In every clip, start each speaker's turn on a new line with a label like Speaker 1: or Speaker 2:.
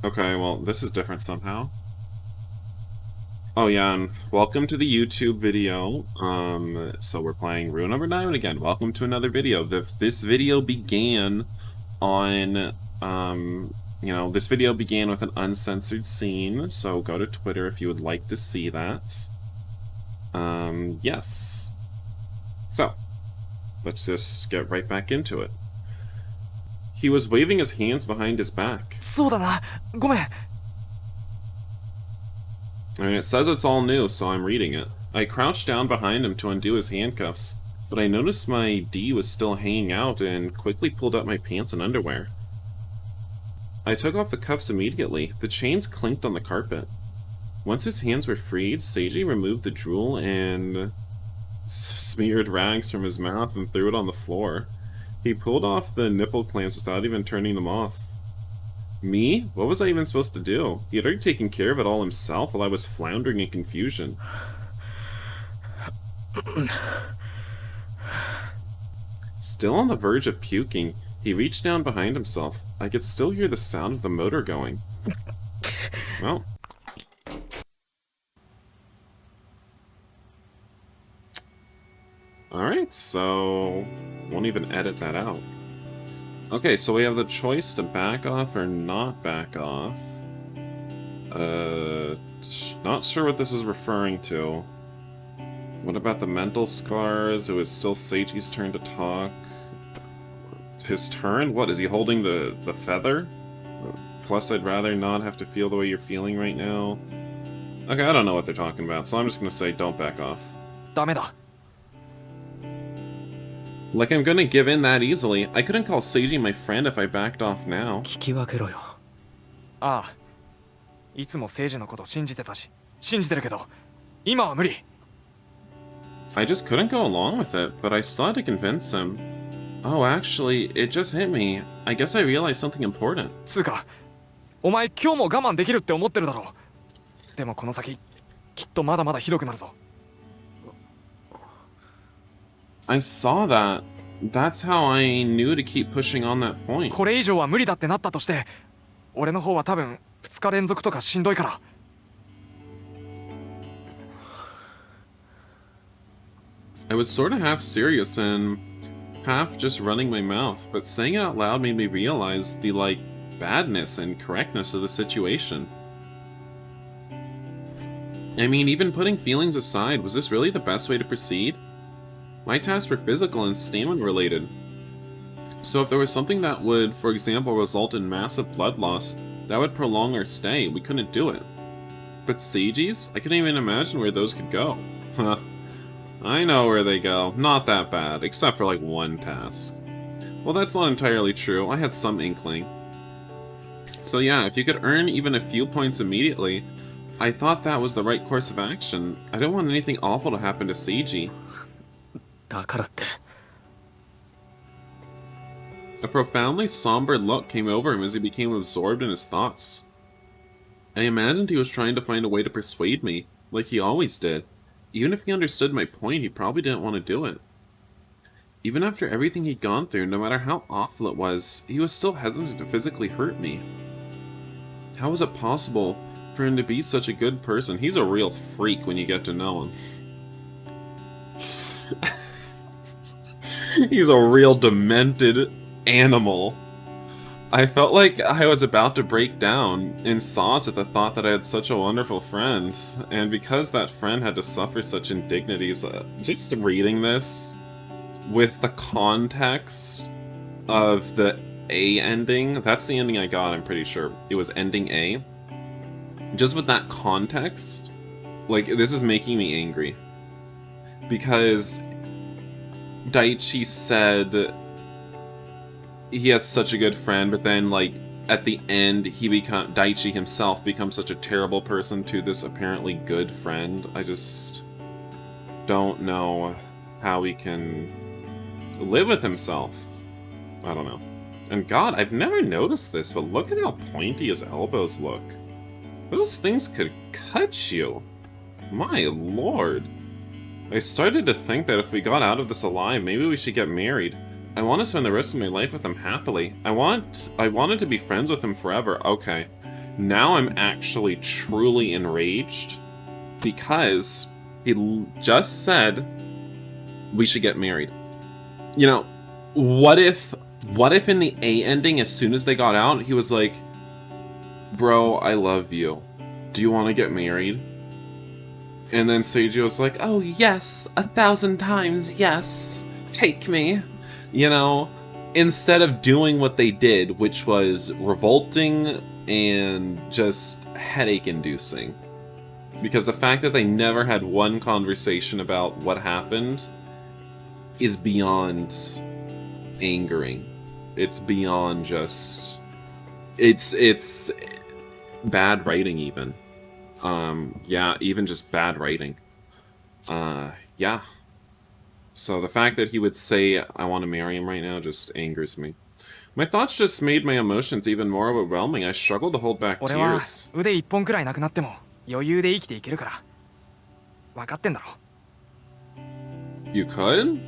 Speaker 1: Okay, well, this is different somehow. Oh yeah, and welcome to the YouTube video. So we're playing Rule Number 9 again. Welcome to another video. This video began on, this video began with an uncensored scene, so go to Twitter if you would like to see that. Yes. So, let's just get right back into it. He was waving his hands behind his back.
Speaker 2: そうだな。ごめん。
Speaker 1: I mean, it says it's all new, so I'm reading it. I crouched down behind him to undo his handcuffs, but I noticed my D was still hanging out and quickly pulled up my pants and underwear. I took off the cuffs immediately. The chains clinked on the carpet. Once his hands were freed, Seiji removed the drool and smeared rags from his mouth and threw it on the floor. He pulled off the nipple clamps without even turning them off. Me? What was I even supposed to do? He had already taken care of it all himself while I was floundering in confusion. Still on the verge of puking, he reached down behind himself. I could still hear the sound of the motor going. Well. Alright, so won't even edit that out. Okay, so we have the choice to back off or not back off. Not sure what this is referring to. What about the mental scars? It was still Seiji's turn to talk. His turn? What, is he holding the feather? Plus, I'd rather not have to feel the way you're feeling right now. Okay, I don't know what they're talking about, so I'm just gonna say don't back off.
Speaker 2: ダメだ。
Speaker 1: Like I'm gonna give in that easily. I couldn't call Seiji my friend if I backed off now.
Speaker 2: 聞き分けろよ。ああ。いつもセイジのこと信じてたし、信じてるけど、今は無理。
Speaker 1: I just couldn't go along with it, but I still had to convince him. Oh, actually, it just hit me. I guess I realized something important.
Speaker 2: つうか、お前今日も我慢できるって思ってるだろう。でもこの先、きっとまだまだひどくなるぞ。
Speaker 1: I saw that. That's how I knew to keep pushing on that point.
Speaker 2: これ以上は無理だってなったとして、俺の方は多分2日連続とかしんどいから。
Speaker 1: I was sort of half serious and half just running my mouth, but saying it out loud made me realize the, badness and correctness of the situation. I mean, even putting feelings aside, was this really the best way to proceed? My tasks were physical and stamina related. So if there was something that would, for example, result in massive blood loss, that would prolong our stay, we couldn't do it. But Seiji's? I couldn't even imagine where those could go. Huh. I know where they go. Not that bad, except for one task. Well, that's not entirely true. I had some inkling. So yeah, if you could earn even a few points immediately, I thought that was the right course of action. I don't want anything awful to happen to Seiji.
Speaker 2: だからって。
Speaker 1: A profoundly somber look came over him as he became absorbed in his thoughts. I imagined he was trying to find a way to persuade me, like he always did. Even if he understood my point, he probably didn't want to do it. Even after everything he'd gone through, no matter how awful it was, he was still hesitant to physically hurt me. How was it possible for him to be such a good person? He's a real freak when you get to know him. He's a real demented animal. I felt like I was about to break down in sobs at the thought that I had such a wonderful friend, and because that friend had to suffer such indignities, just reading this with the context of the A ending, that's the ending I got, I'm pretty sure. It was ending A. Just with that context, this is making me angry. Because Daichi said he has such a good friend, but then, at the end, Daichi himself becomes such a terrible person to this apparently good friend. I just don't know how he can live with himself. I don't know. And God, I've never noticed this, but look at how pointy his elbows look. Those things could cut you. My lord. I started to think that if we got out of this alive, maybe we should get married. I want to spend the rest of my life with him happily. I wanted to be friends with him forever. Okay. Now I'm actually truly enraged because he just said we should get married. You know, what if in the A ending, as soon as they got out, he was like, bro, I love you. Do you want to get married? And then Seiji was like, oh yes, 1,000 times yes, take me. You know, instead of doing what they did, which was revolting and just headache-inducing. Because the fact that they never had one conversation about what happened is beyond angering. It's beyond just... It's bad writing, even. Yeah, even just bad writing. Yeah. So the fact that he would say, I want to marry him right now, just angers me. My thoughts just made my emotions even more overwhelming. I struggled to hold back
Speaker 2: 俺は
Speaker 1: tears.
Speaker 2: 腕一本くらいなくなっても余裕で生きていけるから分かってんだろ
Speaker 1: You could?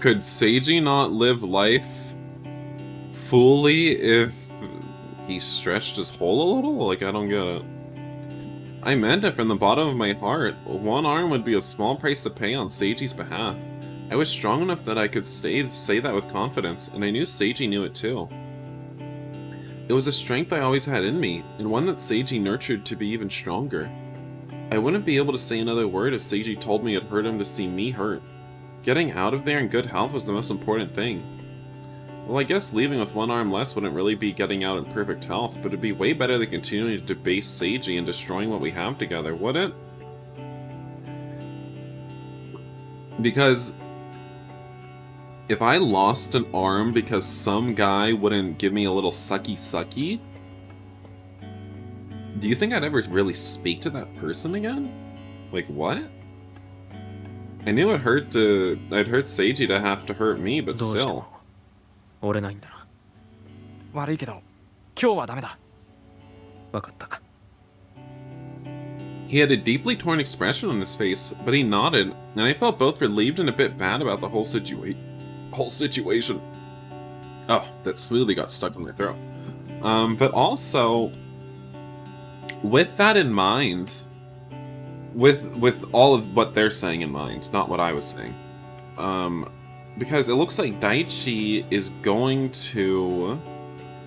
Speaker 1: Could Seiji not live life fully if he stretched his hole a little? Like, I don't get it. I meant it from the bottom of my heart. One arm would be a small price to pay on Seiji's behalf. I was strong enough that I could say that with confidence, and I knew Seiji knew it too. It was a strength I always had in me, and one that Seiji nurtured to be even stronger. I wouldn't be able to say another word if Seiji told me it hurt him to see me hurt. Getting out of there in good health was the most important thing. Well, I guess leaving with one arm less wouldn't really be getting out in perfect health, but it'd be way better than continuing to debase Seiji and destroying what we have together, wouldn't it? Because if I lost an arm because some guy wouldn't give me a little sucky, do you think I'd ever really speak to that person again? Like, what? I knew I'd hurt Seiji to have to hurt me, but still.
Speaker 2: 折れないんだな悪いけど今日はダメだ分かった
Speaker 1: He had a deeply torn expression on his face, but he nodded, and I felt both relieved and a bit bad about the whole situation. Oh, that smoothie got stuck in my throat. But also, with that in mind, with all of what they're saying in mind, not what I was saying, because it looks like Daichi is going to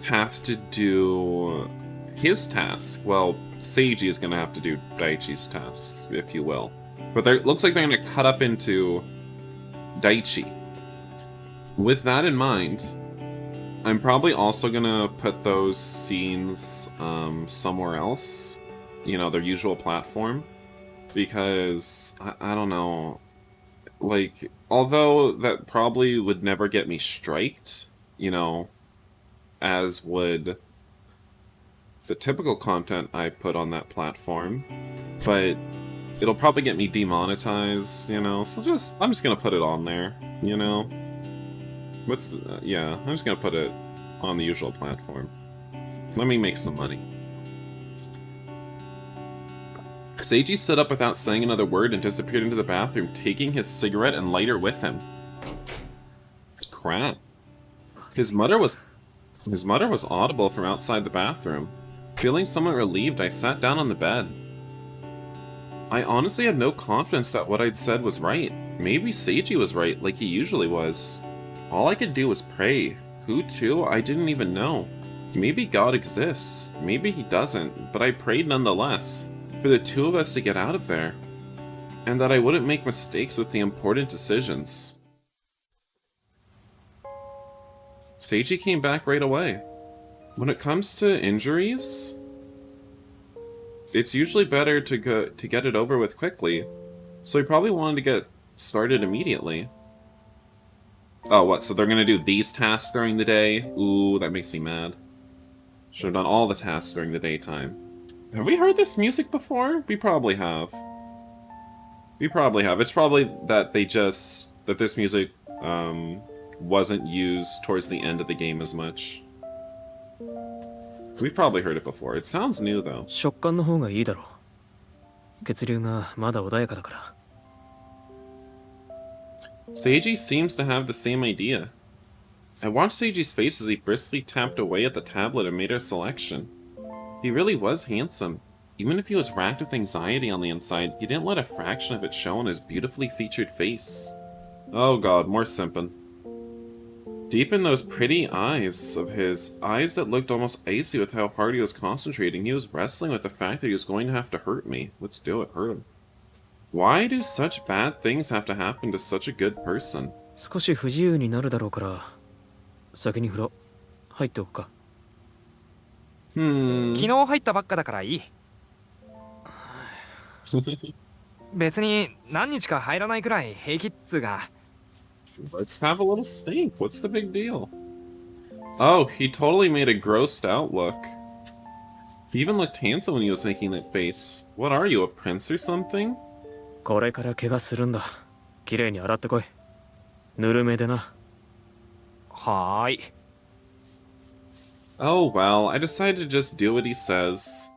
Speaker 1: have to do his task. Well, Seiji is going to have to do Daichi's task, if you will. But it looks like they're going to cut up into Daichi. With that in mind, I'm probably also going to put those scenes somewhere else. You know, their usual platform. Because, I don't know, like, although that probably would never get me striked, you know, as would the typical content I put on that platform, but it'll probably get me demonetized, you know, so I'm just gonna put it on there, you know? Yeah, I'm just gonna put it on the usual platform. Let me make some money. Seiji stood up without saying another word and disappeared into the bathroom, taking his cigarette and lighter with him. Crap. His mutter was audible from outside the bathroom. Feeling somewhat relieved, I sat down on the bed. I honestly had no confidence that what I'd said was right. Maybe Seiji was right, like he usually was. All I could do was pray. Who to? I didn't even know. Maybe God exists. Maybe he doesn't, but I prayed nonetheless. For the two of us to get out of there, and that I wouldn't make mistakes with the important decisions. Seiji came back right away. When it comes to injuries, it's usually better to get it over with quickly, so he probably wanted to get started immediately. Oh, what, so they're gonna do these tasks during the day? Ooh, that makes me mad. Should have done all the tasks during the daytime. Have we heard this music before? We probably have. We probably have. It's probably that that this music wasn't used towards the end of the game as much. We've probably heard it before. It sounds new though.
Speaker 2: 食感の方がいいだろう血流がまだ穏やかだから
Speaker 1: Seiji seems to have the same idea. I watched Seiji's face as he briskly tapped away at the tablet and made our selection. He really was handsome. Even if he was racked with anxiety on the inside, he didn't let a fraction of it show on his beautifully featured face. Oh god, more simping. Deep in those pretty eyes of his, eyes that looked almost icy with how hard he was concentrating, he was wrestling with the fact that he was going to have to hurt me. Let's do it, hurt him. Why do such bad things have to happen to such a good person?
Speaker 2: 少し不自由になるだろうから先に風呂入っておくか。昨日入ったばっかだからいい。別に何日か入らないくらい平気っつうが。
Speaker 1: Let's have a little stink. What's the big deal? Oh, he totally made a grossed out look. He even looked handsome when he was making that face. What are you, a prince or something?
Speaker 2: これから怪我するんだ。きれいに洗ってこい。ぬるめでな。はーい。
Speaker 1: Oh well, I decided to just do what he says.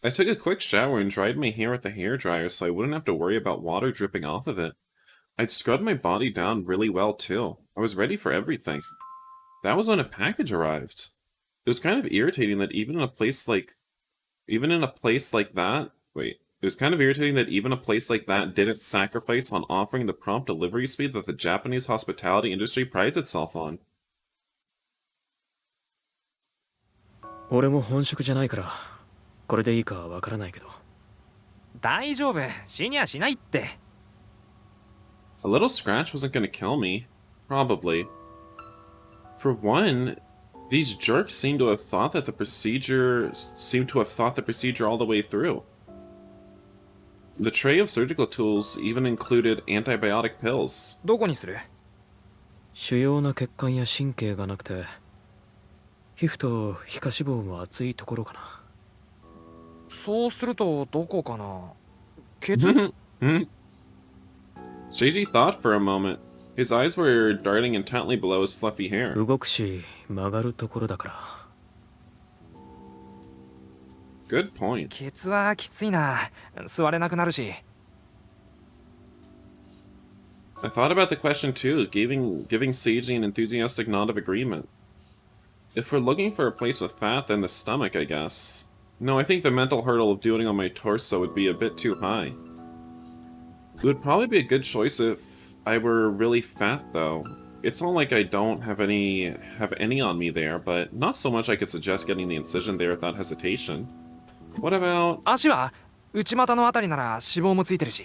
Speaker 1: I took a quick shower and dried my hair with the hairdryer so I wouldn't have to worry about water dripping off of it. I'd scrubbed my body down really well too. I was ready for everything. That was when a package arrived. It was kind of irritating that even in a place like that, it was kind of irritating that even a place like that didn't sacrifice on offering the prompt delivery speed that the Japanese hospitality industry prides itself on.
Speaker 2: 俺も本職じゃないからこれでいいかわからないけど。大丈夫、死にはしないって。
Speaker 1: A little scratch wasn't going to kill me. Probably. For one, these jerks seem to have thought the procedure all the way through. The tray of surgical tools even included antibiotic pills.
Speaker 2: どこにする？主要な血管や神経がなくて皮膚と皮下脂肪も厚いところかな。そうするとどこかな。ケツ
Speaker 1: Seiji thought for a moment. His eyes were darting intently below his fluffy hair.
Speaker 2: 動くし曲がるところだから。
Speaker 1: Good point.
Speaker 2: ケツはきついな。座れなくなるし。
Speaker 1: I thought about the question too, giving Seiji an enthusiastic nod of agreement. If we're looking for a place with fat, then the stomach, I guess. No, I think the mental hurdle of doing it on my torso would be a bit too high. It would probably be a good choice if I were really fat, though. It's not like I don't have any on me there, but not so much I could suggest getting the incision there without hesitation. What about...
Speaker 2: 足は内股のあたりなら脂肪もついてるし。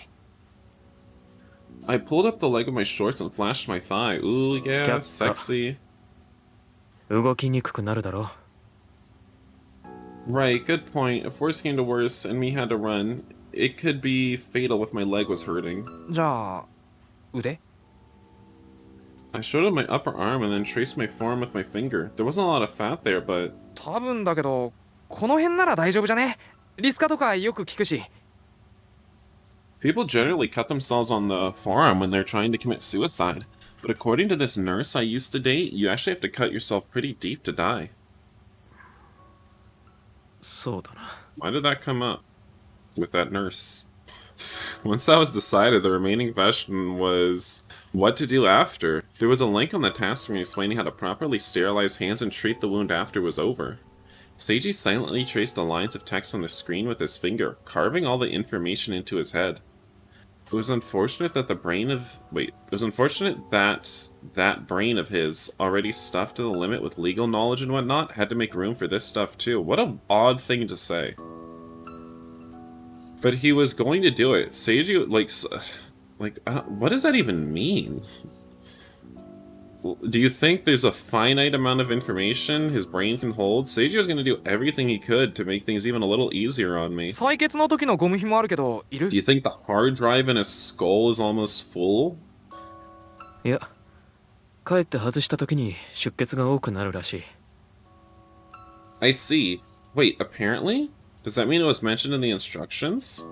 Speaker 1: I pulled up the leg of my shorts and flashed my thigh. Ooh, yeah, sexy.
Speaker 2: 動きにくくなるだろ。
Speaker 1: Right, good point. If worse came to worse and me had to run, it could be fatal if my leg was hurting.
Speaker 2: じゃあ腕？
Speaker 1: I showed him my upper arm and then traced my forearm with my finger. There wasn't a lot of fat there, but...
Speaker 2: 多分だけどこの辺なら大丈夫じゃね？リスカとかよく聞くし。
Speaker 1: People generally cut themselves on the forearm when they're trying to commit suicide. But according to this nurse I used to date, you actually have to cut yourself pretty deep to die.
Speaker 2: そうだな。
Speaker 1: Why did that come up with that nurse? Once that was decided, the remaining question was what to do after. There was a link on the task screen explaining how to properly sterilize hands and treat the wound after it was over. Seiji silently traced the lines of text on the screen with his finger, carving all the information into his head. It was unfortunate that that brain of his, already stuffed to the limit with legal knowledge and whatnot, had to make room for this stuff too. What an odd thing to say. But he was going to do it. Seiji, what does that even mean? Do you think there's a finite amount of information his brain can hold? Seiji was going to do everything he could to make things even a little easier on me.
Speaker 2: 採血の時のゴム紐あるけどいる？
Speaker 1: Do you think the hard drive in his skull is almost full?
Speaker 2: いや、帰って外した時に出血が多くなるらしい。
Speaker 1: I see. Wait, apparently? Does that mean it was mentioned in the instructions?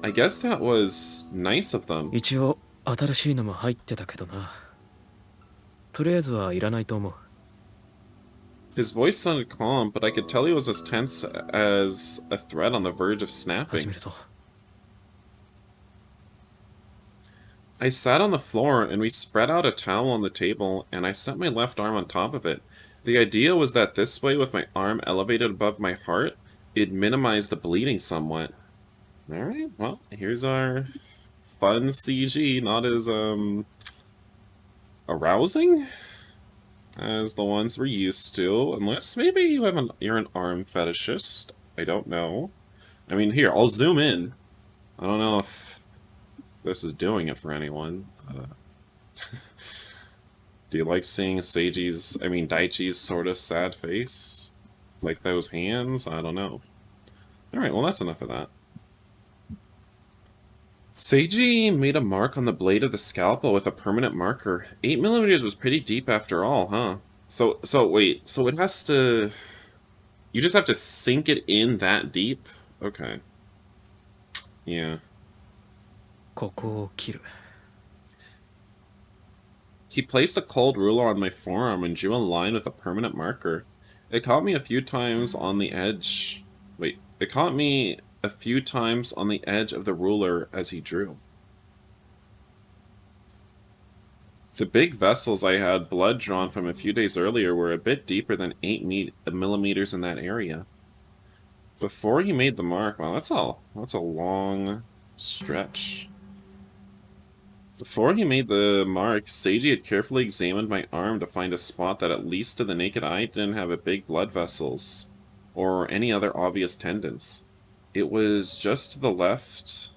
Speaker 1: I guess that was nice of them.
Speaker 2: 一応新しいのも入ってたけどな。とりあえずはいらないと思う。
Speaker 1: His voice sounded calm, but I could tell he was as tense as a thread on the verge of snapping.
Speaker 2: 始めるぞ。
Speaker 1: I sat on the floor and we spread out a towel on the table and I set my left arm on top of it. The idea was that this way, with my arm elevated above my heart, it'd minimize the bleeding somewhat. Alright, well, here's our fun CG, not as, arousing as the ones we're used to, unless maybe you're an arm fetishist. I don't know. I mean, here, I'll zoom in. I don't know if this is doing it for anyone. Do you like seeing Daichi's sort of sad face? Like those hands? I don't know. Alright, well that's enough of that. Seiji made a mark on the blade of the scalpel with a permanent marker. 8mm was pretty deep after all, huh? Wait, so it has to... You just have to sink it in that deep? Okay. Yeah.
Speaker 2: ここを切る
Speaker 1: He placed a cold ruler on my forearm and drew a line with a permanent marker. It caught me a few times on the edge... Wait, it caught me a few times on the edge of the ruler as he drew. The big vessels I had blood drawn from a few days earlier were a bit deeper than 8mm in that area. Before he made the mark, wow, that's a long stretch. Before he made the mark, Seiji had carefully examined my arm to find a spot that, at least to the naked eye, didn't have a big blood vessels or any other obvious tendons. It was just to the left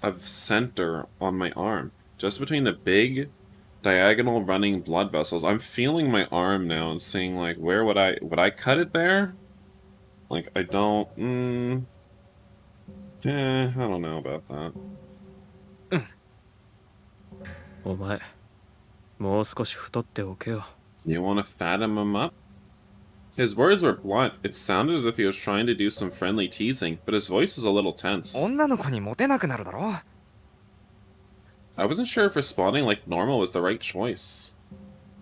Speaker 1: of center on my arm, just between the big diagonal running blood vessels. I'm feeling my arm now and seeing, like, where would I cut it there? Like, I don't, I don't know about that.
Speaker 2: お前もう少し太っておけよ
Speaker 1: You want to fatten him up? His words were blunt. It sounded as if he was trying to do some friendly teasing, but his voice was a little tense.
Speaker 2: 女の子にモテなくなるだろ
Speaker 1: I wasn't sure if responding like normal was the right choice.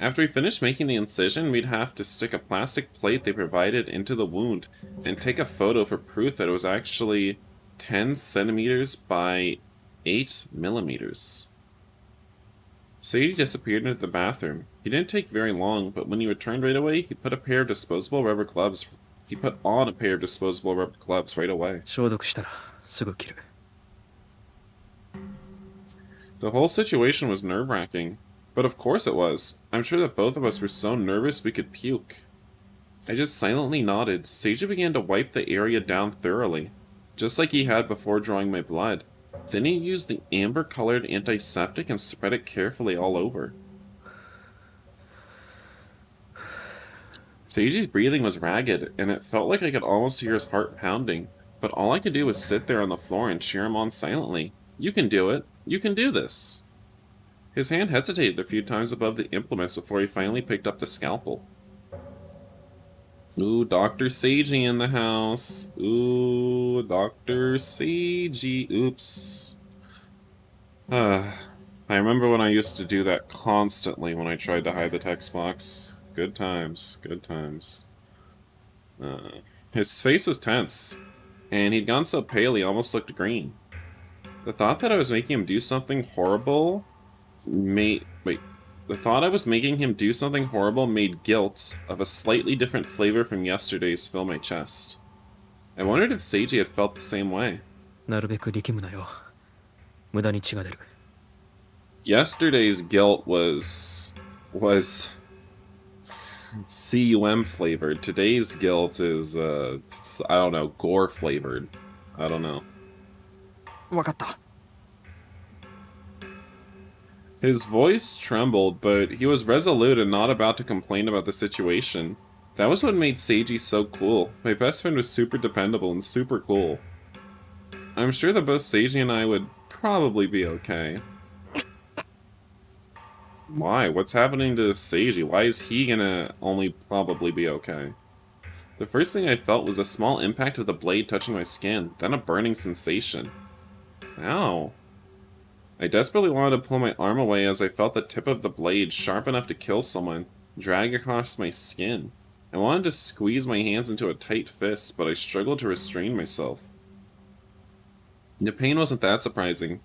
Speaker 1: After we finished making the incision, we'd have to stick a plastic plate they provided into the wound and take a photo for proof that it was actually 10 centimeters by 8mm. Seiji disappeared into the bathroom. He didn't take very long, but when he returned right away, he put on a pair of disposable rubber gloves right away.
Speaker 2: 消毒したらすぐ切る
Speaker 1: The whole situation was nerve-wracking. But of course it was. I'm sure that both of us were so nervous we could puke. I just silently nodded. Seiji began to wipe the area down thoroughly, just like he had before drawing my blood. Then he used the amber-colored antiseptic and spread it carefully all over. Seiji's breathing was ragged, and it felt like I could almost hear his heart pounding, but all I could do was sit there on the floor and cheer him on silently. You can do it. You can do this. His hand hesitated a few times above the implements before he finally picked up the scalpel. Ooh, Dr. Seiji in the house. Ooh, Dr. Seiji. Oops. I remember when I used to do that constantly when I tried to hide the text box. Good times, good times. His face was tense, and he'd gone so pale he almost looked green. The thought that I was making him do something horrible made guilt of a slightly different flavor from yesterday's fill my chest. I wondered if Seiji had felt the same way.
Speaker 2: なるべく力むなよ無駄に血が出る
Speaker 1: Yesterday's guilt was CUM flavored. Today's guilt is I don't know, gore flavored. I don't know.
Speaker 2: わかった
Speaker 1: His voice trembled, but he was resolute and not about to complain about the situation. That was what made Seiji so cool. My best friend was super dependable and super cool. I'm sure that both Seiji and I would probably be okay. Why? What's happening to Seiji? Why is he gonna only probably be okay? The first thing I felt was a small impact of the blade touching my skin, then a burning sensation. Ow. I desperately wanted to pull my arm away as I felt the tip of the blade, sharp enough to kill someone, drag across my skin. I wanted to squeeze my hands into a tight fist, but I struggled to restrain myself. The pain wasn't that surprising.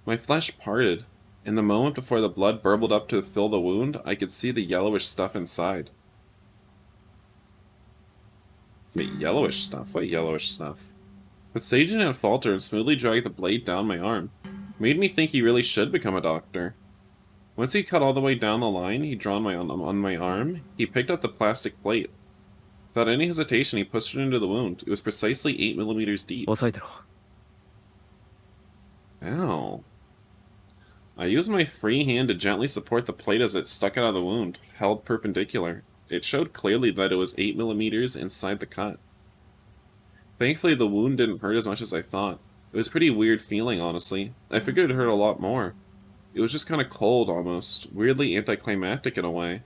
Speaker 1: My flesh parted. In the moment before the blood burbled up to fill the wound, I could see the yellowish stuff inside. Wait, yellowish stuff? What yellowish stuff? But Seiji didn't falter and smoothly dragged the blade down my arm. Made me think he really should become a doctor. Once he cut all the way down the line he'd drawn on my arm, he picked up the plastic plate. Without any hesitation, he pushed it into the wound. It was precisely 8 millimeters deep. Ow. I used my free hand to gently support the plate as it stuck out of the wound, held perpendicular. It showed clearly that it was 8 millimeters inside the cut. Thankfully, the wound didn't hurt as much as I thought. It was a pretty weird feeling, honestly. I figured it hurt a lot more. It was just kind of cold, almost. Weirdly anticlimactic in a way.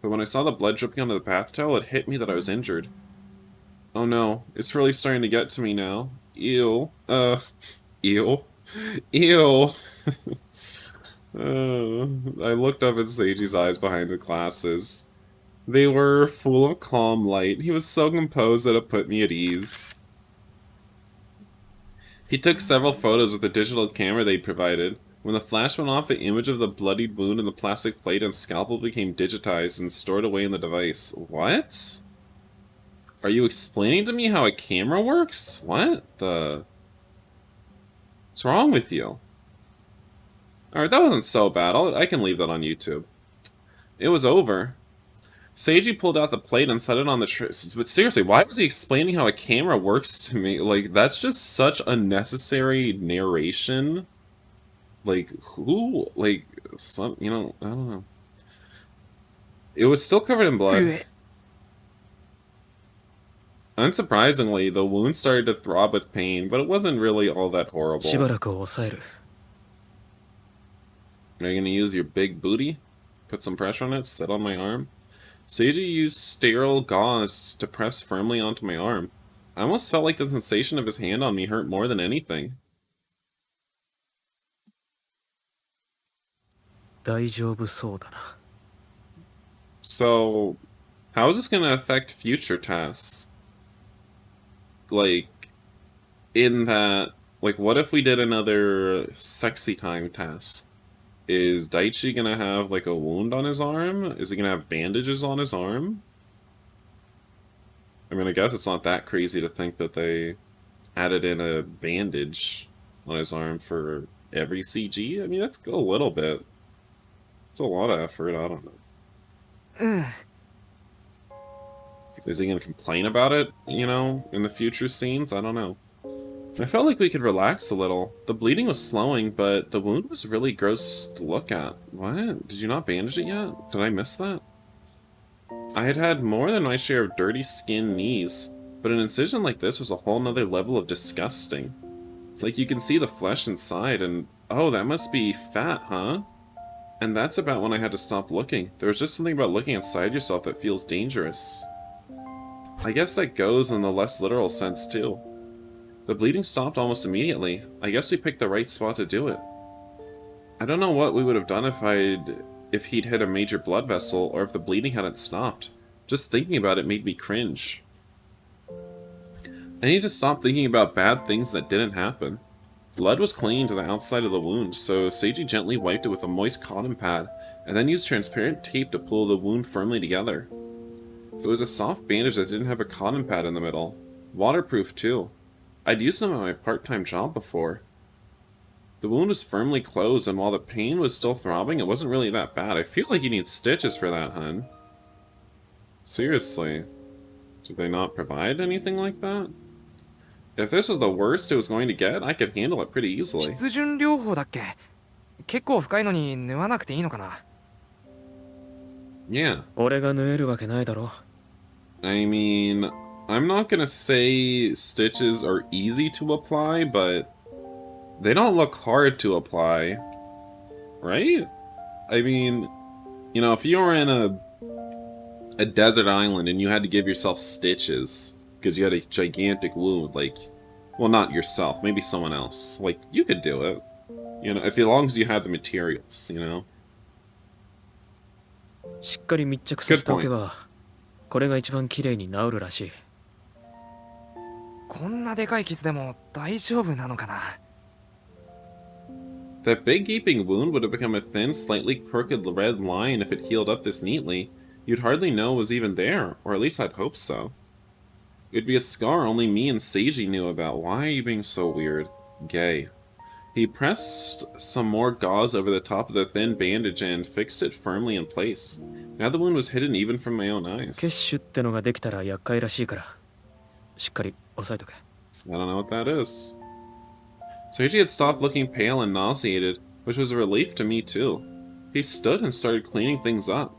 Speaker 1: But when I saw the blood dripping onto the bath towel, it hit me that I was injured. Oh no, it's really starting to get to me now. Ew. Ew. Ew. I looked up at Seiji's eyes behind the glasses. They were full of calm light. He was so composed that it put me at ease. He took several photos with the digital camera they'd provided. When the flash went off, the image of the bloodied wound and the plastic plate and scalpel became digitized and stored away in the device. What? Are you explaining to me how a camera works? What the... What's wrong with you? Alright, that wasn't so bad. I can leave that on YouTube. It was over. Seiji pulled out the plate and set it on the tray. But seriously, why was he explaining how a camera works to me? Like, that's just such unnecessary narration. Like, who? Like, some, you know, I don't know. It was still covered in blood. Unsurprisingly, the wound started to throb with pain, but it wasn't really all that horrible. Are you gonna use your big booty? Put some pressure on it, sit on my arm? Seiji used sterile gauze to press firmly onto my arm. I almost felt like the sensation of his hand on me hurt more than anything. So, how is this gonna affect future tasks? Like, in that, like, what if we did another sexy time task? Is Daichi gonna have, like, a wound on his arm? Is he gonna have bandages on his arm? I mean, I guess it's not that crazy to think that they added in a bandage on his arm for every CG. I mean, that's a little bit. It's a lot of effort, I don't know. Is he gonna complain about it, you know, in the future scenes? I don't know. I felt like we could relax a little. The bleeding was slowing, but the wound was really gross to look at. What? Did you not bandage it yet? Did I miss that? I had had more than my share of dirty skin knees, but an incision like this was a whole nother level of disgusting. Like, you can see the flesh inside, and oh, that must be fat, huh? And that's about when I had to stop looking. There was just something about looking inside yourself that feels dangerous. I guess that goes in the less literal sense, too. The bleeding stopped almost immediately. I guess we picked the right spot to do it. I don't know what we would have done if he'd hit a major blood vessel, or if the bleeding hadn't stopped. Just thinking about it made me cringe. I need to stop thinking about bad things that didn't happen. Blood was clinging to the outside of the wound, so Seiji gently wiped it with a moist cotton pad, and then used transparent tape to pull the wound firmly together. It was a soft bandage that didn't have a cotton pad in the middle. Waterproof, too. I'd used them at my part-time job before. The wound was firmly closed, and while the pain was still throbbing, it wasn't really that bad. I feel like you need stitches for that, hun. Seriously. Did they not provide anything like that? If this was the worst it was going to get, I could handle it pretty easily. Yeah. I mean, I'm not gonna say stitches are easy to apply, but they don't look hard to apply, right? I mean, you know, if you were in a desert island and you had to give yourself stitches because you had a gigantic wound, like, well, not yourself, maybe someone else, like, you could do it, you know, as long as you had the materials, you know? Good point.
Speaker 2: これが一番綺麗に治るらしい。こんなでかい傷でも大丈夫なのかな。
Speaker 1: That big gaping wound would have become a thin, slightly crooked red line if it healed up this neatly. You'd hardly know it was even there, or at least I'd hope so. It'd be a scar only me and Seiji knew about. Why are you being so weird? Gay. He pressed some more gauze over the top of the thin bandage and fixed it firmly in place. Now the wound was hidden even from my own eyes.
Speaker 2: 血腫ってのができたら厄介らしいからしっかり押さえとけ。
Speaker 1: I don't know what that is. Seiji had stopped looking pale and nauseated, which was a relief to me too. He stood and started cleaning things up.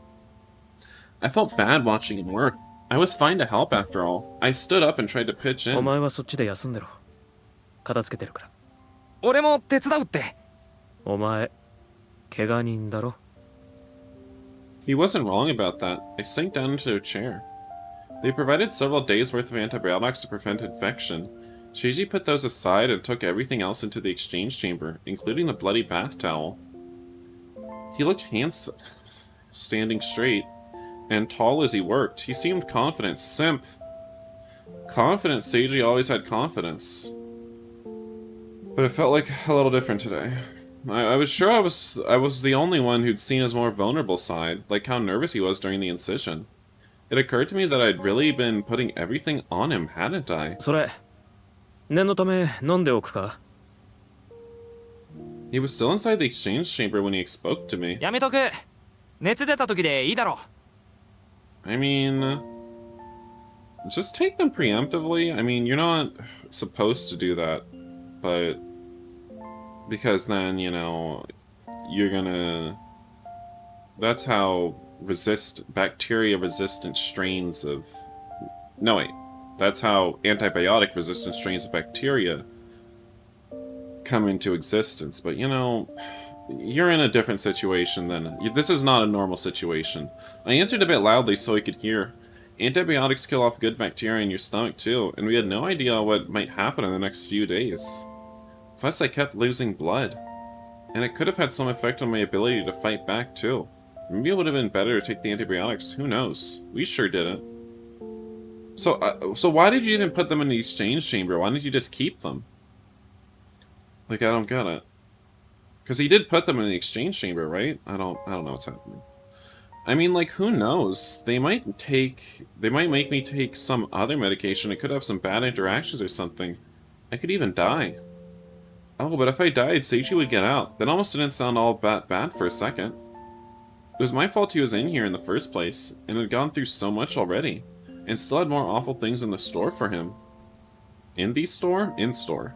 Speaker 1: I felt bad watching him work. I was fine to help after all. I stood up and tried to pitch
Speaker 2: お
Speaker 1: in.
Speaker 2: 前はそっちで休んでろ。片付けてるから。俺も手伝うって。お前、怪我人だろ。
Speaker 1: He wasn't wrong about that. I sank down into a chair. They provided several days' worth of antibiotics to prevent infection. Seiji put those aside and took everything else into the exchange chamber, including the bloody bath towel. He looked handsome, standing straight, and tall as he worked. He seemed confident. Simp. Confident. Seiji always had confidence. But it felt like a little different today. I was sure I was the only one who'd seen his more vulnerable side, like how nervous he was during the incision. It occurred to me that I'd really been putting everything on him, hadn't I?
Speaker 2: それ、念のため飲んでおくか。
Speaker 1: He was still inside the exchange chamber when he spoke to me.
Speaker 2: やめとく。熱出た時でいいだろ。
Speaker 1: I mean, just take them preemptively. I mean, you're not supposed to do that, but because then, you know, you're gonna... That's how bacteria-resistant strains of... No, wait. That's how antibiotic-resistant strains of bacteria come into existence. But, you know, you're in a different situation than... This is not a normal situation. I answered a bit loudly so he could hear. Antibiotics kill off good bacteria in your stomach too, and we had no idea what might happen in the next few days. Plus, I kept losing blood. And it could have had some effect on my ability to fight back too. Maybe it would have been better to take the antibiotics, who knows? We sure didn't. So why did you even put them in the exchange chamber? Why didn't you just keep them? Like, I don't get it. Because he did put them in the exchange chamber, right? I don't know what's happening. I mean, like, who knows? They might make me take some other medication. It could have some bad interactions or something. I could even die. Oh, but if I died, Seiji would get out. That almost didn't sound all bad for a second. It was my fault he was in here in the first place, and had gone through so much already, and still had more awful things in the store for him. In the store? In store.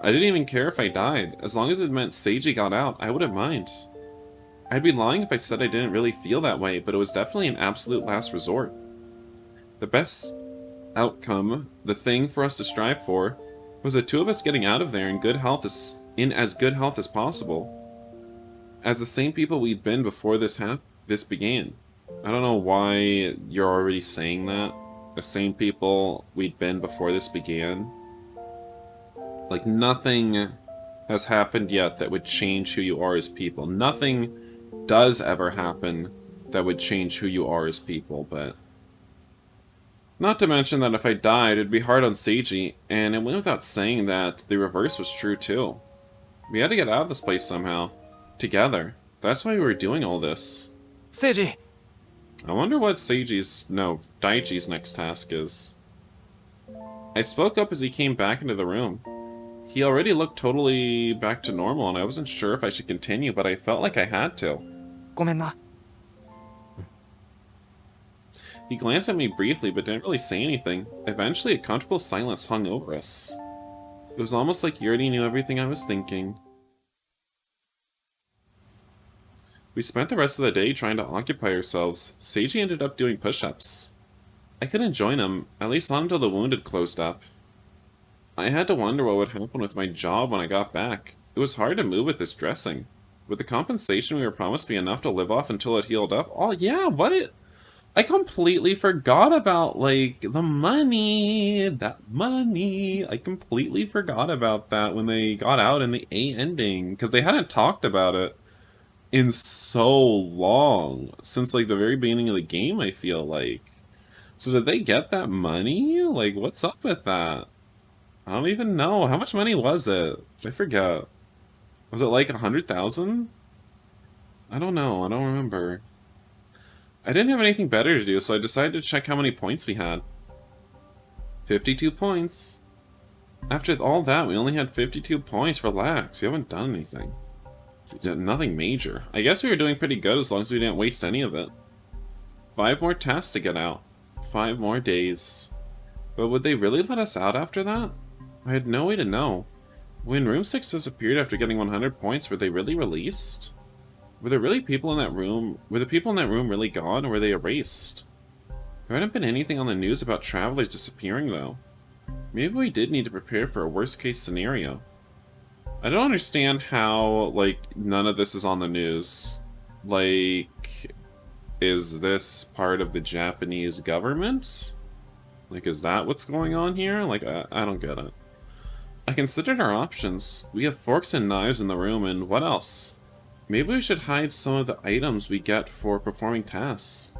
Speaker 1: I didn't even care if I died. As long as it meant Seiji got out, I wouldn't mind. I'd be lying if I said I didn't really feel that way, but it was definitely an absolute last resort. The best outcome, the thing for us to strive for, was the two of us getting out of there in as good health as possible. As the same people we'd been before this began. I don't know why you're already saying that. The same people we'd been before this began. Like, nothing has happened yet that would change who you are as people. Nothing does ever happen that would change who you are as people, but... Not to mention that if I died, it'd be hard on Seiji, and it went without saying that the reverse was true too. We had to get out of this place somehow. Together. That's why we were doing all this.
Speaker 2: Seiji!
Speaker 1: I wonder what Daichi's next task is. I spoke up as he came back into the room. He already looked totally back to normal, and I wasn't sure if I should continue, but I felt like I had to.
Speaker 2: ごめんな。
Speaker 1: He glanced at me briefly, but didn't really say anything. Eventually, a comfortable silence hung over us. It was almost like he already knew everything I was thinking. We spent the rest of the day trying to occupy ourselves. Seiji ended up doing push-ups. I couldn't join him, at least not until the wound had closed up. I had to wonder what would happen with my job when I got back. It was hard to move with this dressing. Would the compensation we were promised be enough to live off until it healed up? Oh yeah, I completely forgot about, like, the money. That money. I completely forgot about that when they got out in the A ending. Because they hadn't talked about it in so long. Since, like, the very beginning of the game, I feel like. So did they get that money? Like, what's up with that? I don't even know. How much money was it? I forget. Was it like 100,000? I don't know, I don't remember. I didn't have anything better to do, so I decided to check how many points we had. 52 points. After all that, we only had 52 points. Relax, you haven't done anything. Nothing major. I guess we were doing pretty good as long as we didn't waste any of it. 5 more tests to get out. 5 more days. But would they really let us out after that? I had no way to know. When Room 6 disappeared after getting 100 points, were they really released? Were there really people in that room? Were the people in that room really gone, or were they erased? There hadn't been anything on the news about travelers disappearing, though. Maybe we did need to prepare for a worst-case scenario. I don't understand how, like, none of this is on the news. Like, is this part of the Japanese government? Like, is that what's going on here? Like, I don't get it. I considered our options. We have forks and knives in the room, and what else? Maybe we should hide some of the items we get for performing tasks.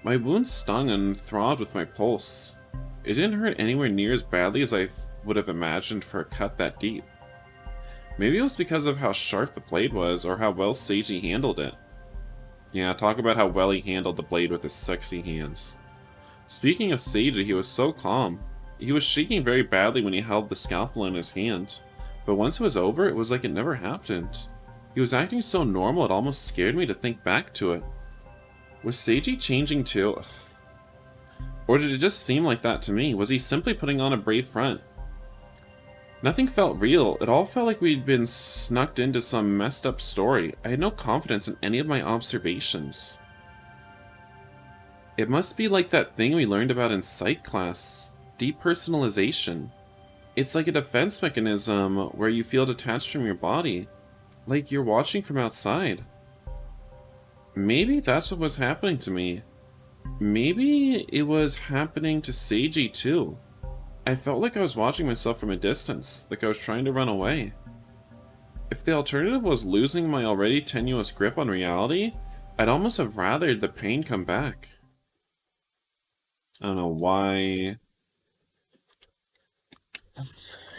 Speaker 1: My wound stung and throbbed with my pulse. It didn't hurt anywhere near as badly as I would have imagined for a cut that deep. Maybe it was because of how sharp the blade was, or how well Seiji handled it. Yeah, talk about how well he handled the blade with his sexy hands. Speaking of Seiji, he was so calm. He was shaking very badly when he held the scalpel in his hand, but once it was over, it was like it never happened. He was acting so normal it almost scared me to think back to it. Was Seiji changing too? Or did it just seem like that to me? Was he simply putting on a brave front? Nothing felt real. It all felt like we'd been snuck into some messed up story. I had no confidence in any of my observations. It must be like that thing we learned about in psych class. Depersonalization. It's like a defense mechanism where you feel detached from your body. Like you're watching from outside. Maybe that's what was happening to me. Maybe it was happening to Seiji too. I felt like I was watching myself from a distance, like I was trying to run away. If the alternative was losing my already tenuous grip on reality, I'd almost have rathered the pain come back. I don't know why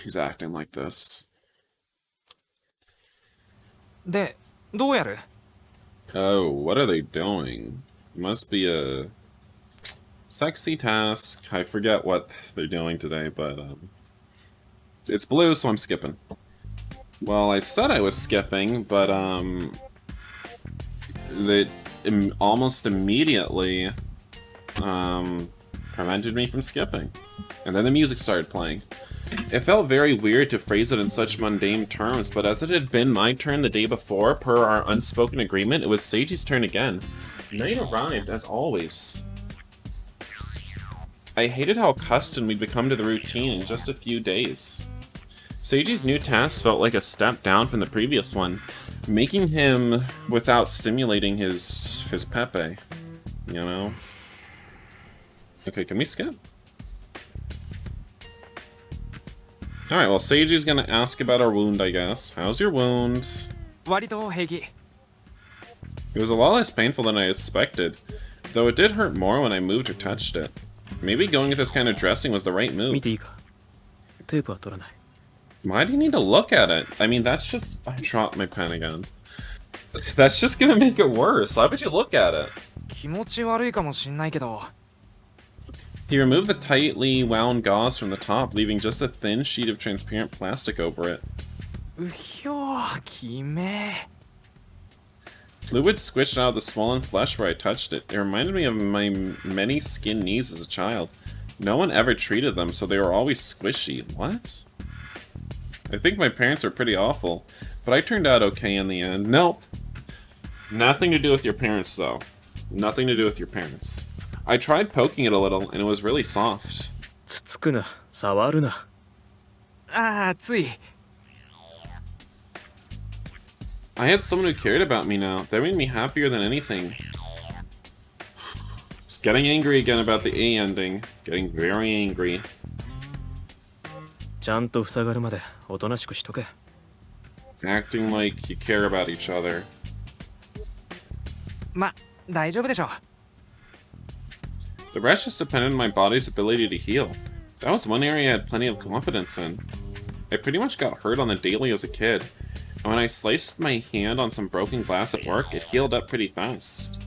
Speaker 1: he's acting like this.
Speaker 2: で、どうやる?
Speaker 1: Oh, what are they doing? Must be a sexy task. I forget what they're doing today, but it's blue, so I'm skipping. Well, I said I was skipping, but they almost immediately prevented me from skipping. And then the music started playing. It felt very weird to phrase it in such mundane terms, but as it had been my turn the day before, per our unspoken agreement, it was Seiji's turn again. Night arrived, as always. I hated how accustomed we'd become to the routine in just a few days. Seiji's new task felt like a step down from the previous one, making him without stimulating his Pepe, you know? Okay, can we skip? Alright, well, Seiji's gonna ask about our wound, I guess. How's your wound?
Speaker 2: 割と平気.
Speaker 1: It was a lot less painful than I expected, though it did hurt more when I moved or touched it. Maybe going with this kind of dressing was the right move.
Speaker 2: 見ていいか? テープは取らない.
Speaker 1: Why do you need to look at it? I mean, that's just... I dropped my pen again. That's just gonna make it worse. Why would you look at it?
Speaker 2: 気持ち悪いかもしんないけど.
Speaker 1: He removed the tightly wound gauze from the top, leaving just a thin sheet of transparent plastic over it.
Speaker 2: うひょー、きめー.
Speaker 1: Fluid squished out of the swollen flesh where I touched it. It reminded me of my many skin knees as a child. No one ever treated them, so they were always squishy. What? I think my parents were pretty awful, but I turned out okay in the end. Nope. Nothing to do with your parents, though. Nothing to do with your parents. I tried poking it a little, and it was really soft.
Speaker 2: つつくな、触るな. ああ、つい.
Speaker 1: I had someone who cared about me now. That made me happier than anything. Just getting angry again about the A ending. Getting very angry.
Speaker 2: ちゃんと塞がるまでおとなしくしとけ.
Speaker 1: Acting like you care about each other.
Speaker 2: ま、大丈夫でしょ.
Speaker 1: The rest just depended on my body's ability to heal. That was one area I had plenty of confidence in. I pretty much got hurt on the daily as a kid, and When I sliced my hand on some broken glass at work, it healed up pretty fast.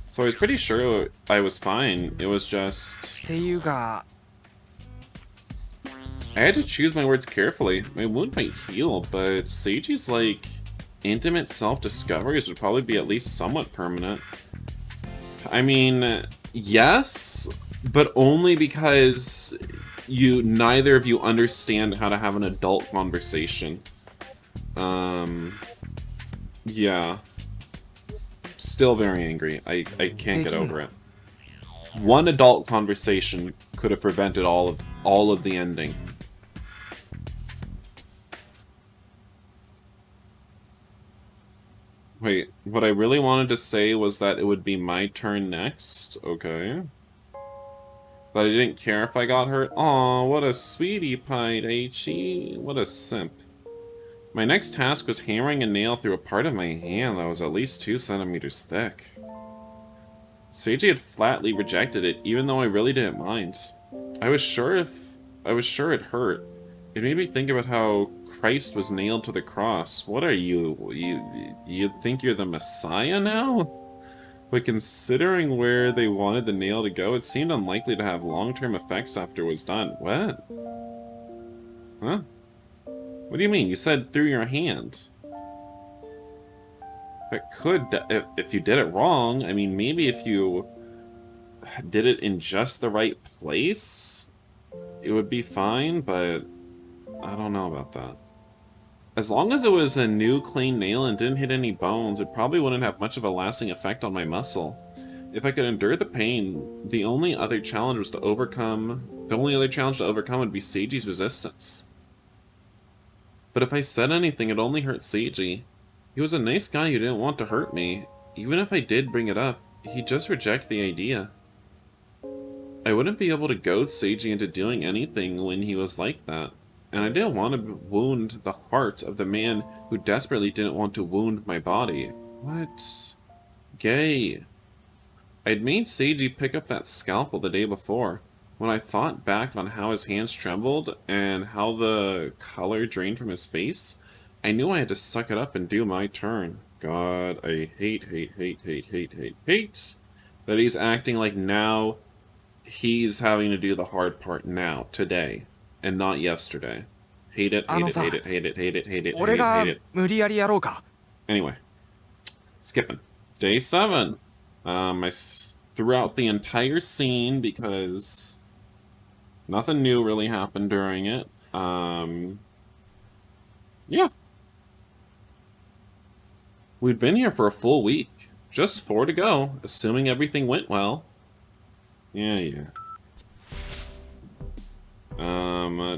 Speaker 1: So I was pretty sure I was fine. It was just... I had to choose my words carefully. My wound might heal, but Seiji's, like, intimate self-discoveries would probably be at least somewhat permanent. I mean, yes, but only because neither of you understand how to have an adult conversation. Yeah. Still very angry. I can't get over it. One adult conversation could have prevented all of the ending. Wait, what I really wanted to say was that it would be my turn next. Okay. But I didn't care if I got hurt. Aw, what a sweetie pie, Aichi. What a simp. My next task was hammering a nail through a part of my hand that was at least 2 centimeters thick. Seiji had flatly rejected it, even though I really didn't mind. I was sure it hurt. It made me think about how Christ was nailed to the cross. What are you? You think you're the Messiah now? But considering where they wanted the nail to go, it seemed unlikely to have long-term effects after it was done. What? Huh? What do you mean? You said through your hand. It could, if you did it wrong. I mean, maybe if you did it in just the right place, it would be fine, but I don't know about that. As long as it was a new clean nail and didn't hit any bones, it probably wouldn't have much of a lasting effect on my muscle. If I could endure the pain, the only other challenge to overcome would be Seiji's resistance. But if I said anything, it only hurt Seiji. He was a nice guy who didn't want to hurt me. Even if I did bring it up, he'd just reject the idea. I wouldn't be able to goad Seiji into doing anything when he was like that. And I didn't want to wound the heart of the man who desperately didn't want to wound my body. What? Gay. I'd made Seiji pick up that scalpel the day before. When I thought back on how his hands trembled and how the color drained from his face, I knew I had to suck it up and do my turn. God, I hate that he's acting like now he's having to do the hard part now, today, and not yesterday. Hate it. Anyway, skipping. Day 7. I threw out the entire scene because nothing new really happened during it. Yeah. We'd been here for a full week. Just 4 to go, assuming everything went well. Yeah.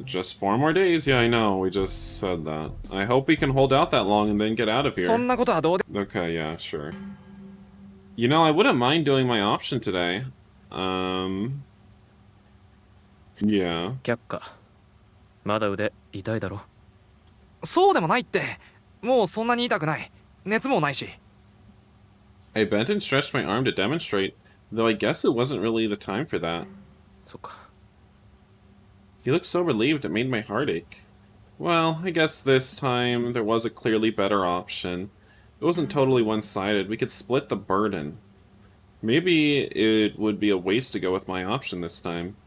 Speaker 1: Just 4 more days. Yeah, I know, we just said that. I hope we can hold out that long and then get out of here. Okay, yeah, sure. You know, I wouldn't mind doing my option today. Yeah.
Speaker 2: 却下まだ腕痛いだろそうでもないってもうそんなに痛くない熱もないし
Speaker 1: I bent and stretched my arm to demonstrate, though I guess it wasn't really the time for that.
Speaker 2: そっか
Speaker 1: He looked so relieved it made my heart ache. Well, I guess this time there was a clearly better option. It wasn't totally one-sided. We could split the burden. Maybe it would be a waste to go with my option this time.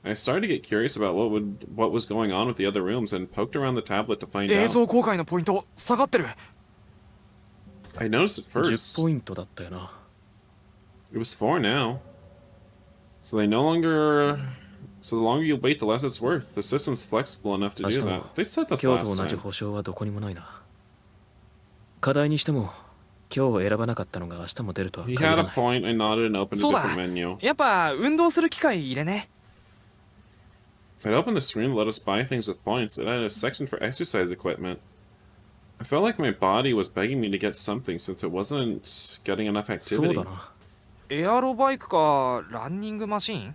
Speaker 1: I started to get curious about what was going on with the other rooms and poked around the tablet to find out.
Speaker 2: 公開のポイント下がってる
Speaker 1: I noticed it
Speaker 2: 10
Speaker 1: first.
Speaker 2: ポイントだったよな
Speaker 1: It was 4 now. So the longer you wait, the less it's worth. The system's flexible enough to do that. They said this
Speaker 2: 今日
Speaker 1: last
Speaker 2: と同じ
Speaker 1: time.
Speaker 2: 保証はどこにもないな課題にしても今日選ばなかったのが明日も出るとは
Speaker 1: He
Speaker 2: 限ら
Speaker 1: had
Speaker 2: な
Speaker 1: a
Speaker 2: い
Speaker 1: point. I nodded and opened a
Speaker 2: そうだ
Speaker 1: different menu.
Speaker 2: やっぱ運動する機会入れね
Speaker 1: I'd opened the screen to let us buy things with points. It had a section for exercise equipment. I felt like my body was begging me to get something since it wasn't getting enough
Speaker 2: そう
Speaker 1: activity.
Speaker 2: だなエアロバイクかランニングマシン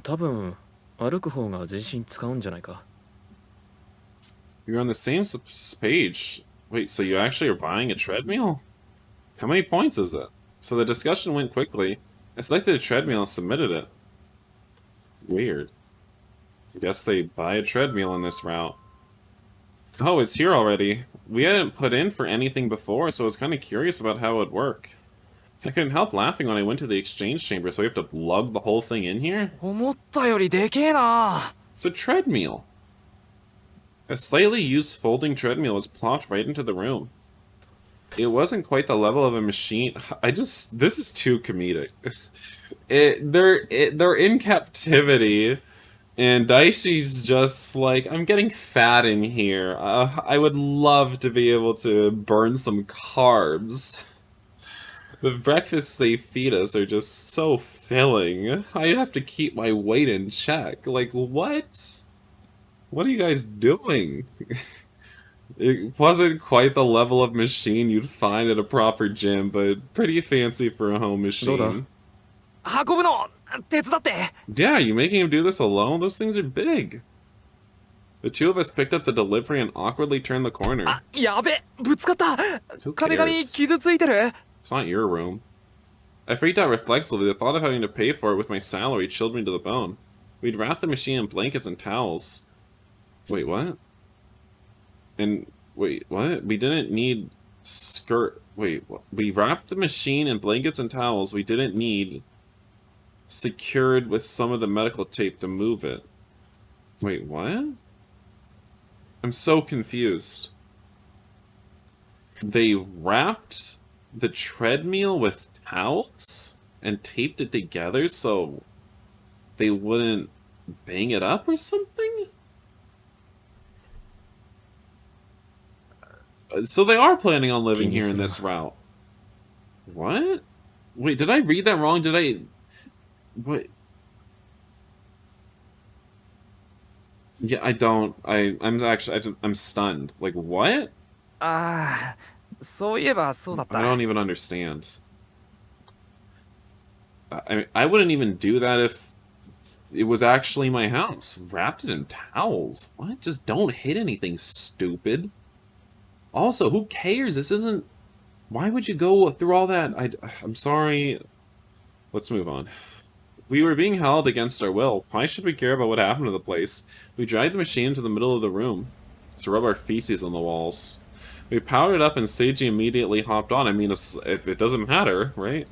Speaker 2: 多分歩く方が全身使うんじゃないか
Speaker 1: You're on the same page. Wait, so you actually are buying a treadmill? How many points is it? So the discussion went quickly. I selected a treadmill and submitted it. Weird. I guess they buy a treadmill on this route. Oh, it's here already. We hadn't put in for anything before, so I was kind of curious about how it would work. I couldn't help laughing when I went to the exchange chamber, so we have to lug the whole thing in here?
Speaker 2: 思ったよりでけえな。
Speaker 1: It's a treadmill. A slightly used folding treadmill was plopped right into the room. It wasn't quite the level of a machine. This is too comedic. They're in captivity, and Daishi's just like, I'm getting fat in here. I would love to be able to burn some carbs. The breakfasts they feed us are just so filling. I have to keep my weight in check. Like, what? What are you guys doing? It wasn't quite the level of machine you'd find at a proper gym, but pretty fancy for a home machine.
Speaker 2: 運ぶの手伝って。
Speaker 1: Yeah, you making him do this alone? Those things are big. The two of us picked up the delivery and awkwardly turned the corner.
Speaker 2: あ、やべ、ぶつかった。
Speaker 1: Who
Speaker 2: 壁紙
Speaker 1: cares?
Speaker 2: 傷ついてる。
Speaker 1: It's not your room. I freaked out reflexively. The thought of having to pay for it with my salary chilled me to the bone. We'd wrapped the machine in blankets and towels. Wait, what? And wait, what? We didn't need skirt. Wait, what? We wrapped the machine in blankets and towels. We didn't need secured with some of the medical tape to move it. Wait, what? I'm so confused. They wrapped the treadmill with towels and taped it together so they wouldn't bang it up or something? So they are planning on living here in this route. What? Wait, did I read that wrong? Did I... What? Yeah, I don't... I'm stunned. Like, what?
Speaker 2: ああ、そういえばそうだっ
Speaker 1: I
Speaker 2: た。
Speaker 1: don't even understand. I wouldn't even do that if it was actually my house. Wrapped it in towels. What? Just don't hit anything, stupid. Also, who cares? This isn't... Why would you go through all that? I'm sorry. Let's move on. We were being held against our will. Why should we care about what happened to the place? We dragged the machine into the middle of the room to rub our feces on the walls. We powered it up and Seiji immediately hopped on. I mean, if it doesn't matter, right?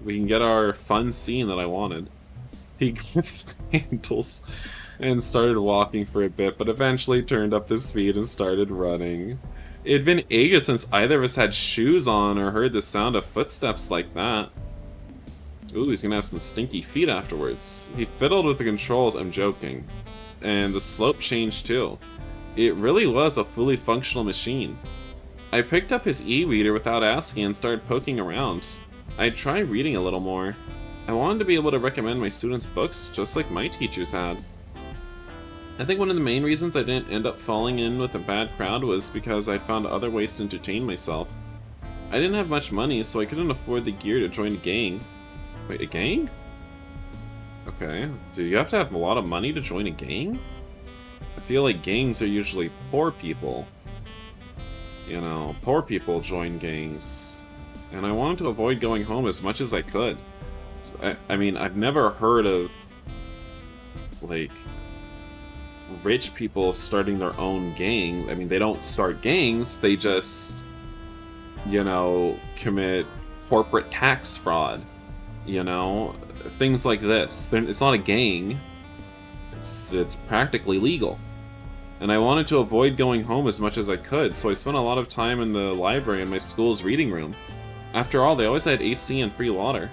Speaker 1: We can get our fun scene that I wanted. He gripped the handles and started walking for a bit, but eventually turned up the speed and started running. It had been ages since either of us had shoes on or heard the sound of footsteps like that. Ooh, he's gonna have some stinky feet afterwards. He fiddled with the controls, I'm joking. And the slope changed too. It really was a fully functional machine. I picked up his e-reader without asking and started poking around. I'd try reading a little more. I wanted to be able to recommend my students books just like my teachers had. I think one of the main reasons I didn't end up falling in with a bad crowd was because I'd found other ways to entertain myself. I didn't have much money, so I couldn't afford the gear to join a gang. Wait, a gang? Okay. Do you have to have a lot of money to join a gang? I feel like gangs are usually poor people. You know, poor people join gangs. And I wanted to avoid going home as much as I could. So, I mean, I've never heard of, like, rich people starting their own gang. I mean, they don't start gangs, they just, you know, commit corporate tax fraud. You know, things like this. It's not a gang. It's practically legal. And I wanted to avoid going home as much as I could, so I spent a lot of time in the library in my school's reading room. After all, they always had AC and free water.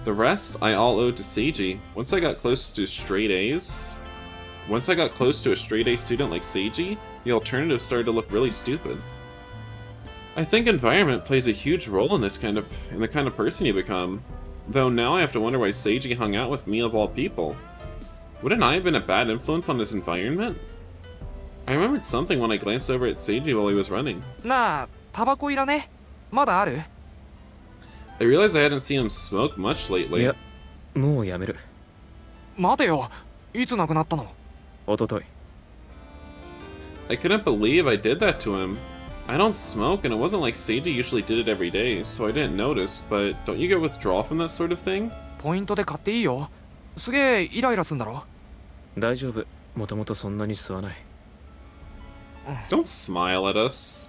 Speaker 1: The rest I all owed to Seiji. Once I got close to a straight A student like Seiji, the alternatives started to look really stupid. I think environment plays a huge role in the kind of person you become. Though now I have to wonder why Seiji hung out with me of all people. Wouldn't I have been a bad influence on his environment? I remembered something when I glanced over at Seiji while he was running.
Speaker 2: なあ、タバコいらね。まだある？
Speaker 1: I realized I hadn't seen him smoke much lately.
Speaker 2: いや、もうやめる。待てよ。いつ亡くなったの？一昨日。
Speaker 1: I couldn't believe I did that to him. I don't smoke, and it wasn't like Seiji usually did it every day, so I didn't notice, but don't you get withdrawal from that sort of thing?
Speaker 2: ポイントで買っていいよ。すげえイライラすんだろ。大丈夫。もともとそんなに吸わない。
Speaker 1: Don't smile at us.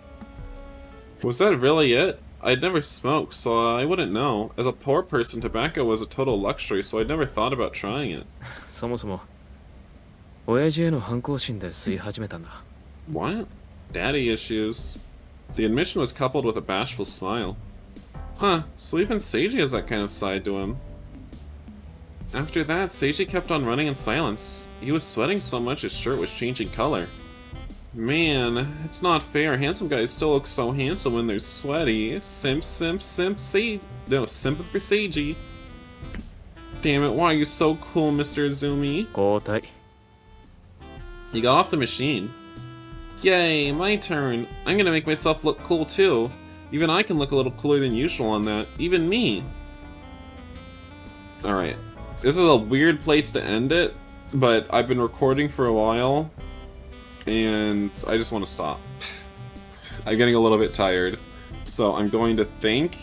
Speaker 1: Was that really it? I'd never smoked, so I wouldn't know. As a poor person, tobacco was a total luxury, so I'd never thought about trying it.
Speaker 2: そもそも親父への反抗心で吸い始めたんだ。
Speaker 1: What? Daddy issues. The admission was coupled with a bashful smile. Huh, so even Seiji has that kind of side to him. After that, Seiji kept on running in silence. He was sweating so much his shirt was changing color. Man, it's not fair. Handsome guys still look so handsome when they're sweaty. Simp, Seiji. No, simping for Seiji. Damn it, why are you so cool, Mr. Azumi?
Speaker 2: 交代。
Speaker 1: He got off the machine. Yay, my turn. I'm gonna make myself look cool too. Even I can look a little cooler than usual on that. Even me. Alright. This is a weird place to end it, but I've been recording for a while, and I just want to stop. I'm getting a little bit tired. So I'm going to thank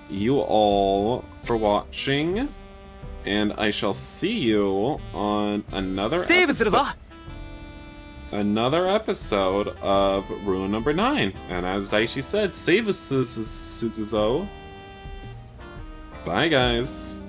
Speaker 1: you all for watching, and I shall see you on another episode of Rule Number 9. And as Daichi said, save us, Suzuzo. Bye, guys.